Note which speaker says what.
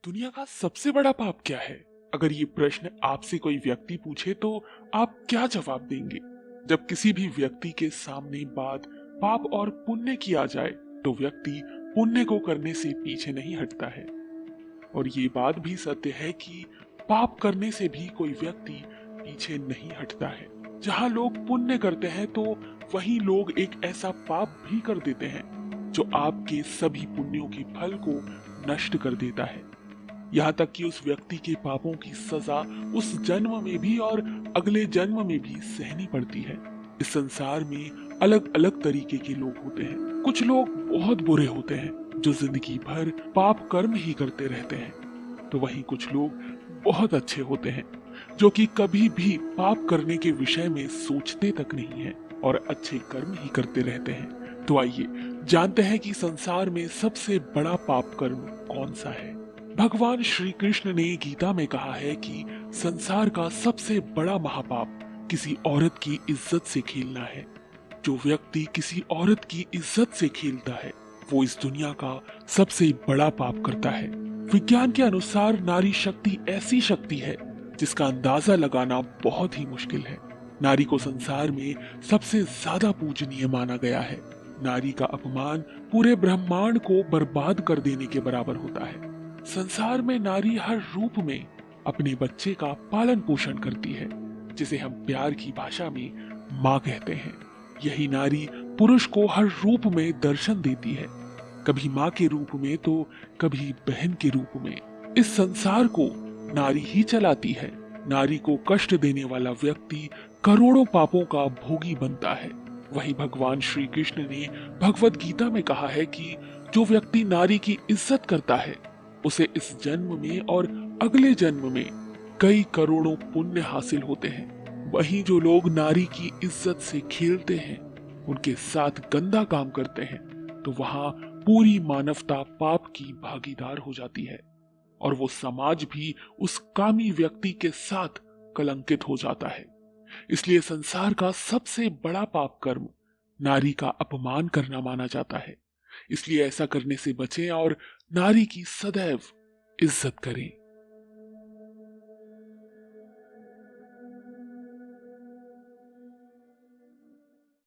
Speaker 1: दुनिया का सबसे बड़ा पाप क्या है? अगर ये प्रश्न आपसे कोई व्यक्ति पूछे तो आप क्या जवाब देंगे? जब किसी भी व्यक्ति के सामने बात पाप और पुण्य की आ जाए तो व्यक्ति पुण्य को करने से पीछे नहीं हटता है। और ये बात भी सत्य है कि पाप करने से भी कोई व्यक्ति पीछे नहीं हटता है। जहाँ लोग पुण्य करते हैं तो वहीं लोग एक ऐसा पाप भी कर देते हैं जो आपके सभी पुण्यों के फल को नष्ट कर देता है। यहाँ तक कि उस व्यक्ति के पापों की सजा उस जन्म में भी और अगले जन्म में भी सहनी पड़ती है। इस संसार में अलग अलग तरीके के लोग होते हैं। कुछ लोग बहुत बुरे होते हैं जो जिंदगी भर पाप कर्म ही करते रहते हैं, तो वहीं कुछ लोग बहुत अच्छे होते हैं जो कि कभी भी पाप करने के विषय में सोचते तक नहीं है और अच्छे कर्म ही करते रहते हैं। तो आइए जानते हैं कि संसार में सबसे बड़ा पाप कर्म कौन सा है। भगवान श्री कृष्ण ने गीता में कहा है कि संसार का सबसे बड़ा महापाप किसी औरत की इज्जत से खेलना है। जो व्यक्ति किसी औरत की इज्जत से खेलता है वो इस दुनिया का सबसे बड़ा पाप करता है। विज्ञान के अनुसार नारी शक्ति ऐसी शक्ति है जिसका अंदाजा लगाना बहुत ही मुश्किल है। नारी को संसार में सबसे ज्यादा पूजनीय माना गया है। नारी का अपमान पूरे ब्रह्मांड को बर्बाद कर देने के बराबर होता है। संसार में नारी हर रूप में अपने बच्चे का पालन पोषण करती है, जिसे हम प्यार की भाषा में माँ कहते हैं। यही नारी पुरुष को हर रूप में दर्शन देती है, कभी माँ के रूप में तो कभी बहन के रूप में। इस संसार को नारी ही चलाती है। नारी को कष्ट देने वाला व्यक्ति करोड़ों पापों का भोगी बनता है। वही भगवान श्री कृष्ण ने भगवत गीता में कहा है कि जो व्यक्ति नारी की इज्जत करता है उसे इस जन्म में और अगले जन्म में कई करोड़ों पुण्य हासिल होते हैं। वहीं जो लोग नारी की इज्जत से खेलते हैं, उनके साथ गंदा काम करते हैं, तो वहां पूरी मानवता पाप की भागीदार हो जाती है और वो समाज भी उस कामी व्यक्ति के साथ कलंकित हो जाता है। इसलिए संसार का सबसे बड़ा पाप कर्म नारी का अपमान करना माना जाता है। इसलिए ऐसा करने से बचें और नारी की सदैव इज्जत करें।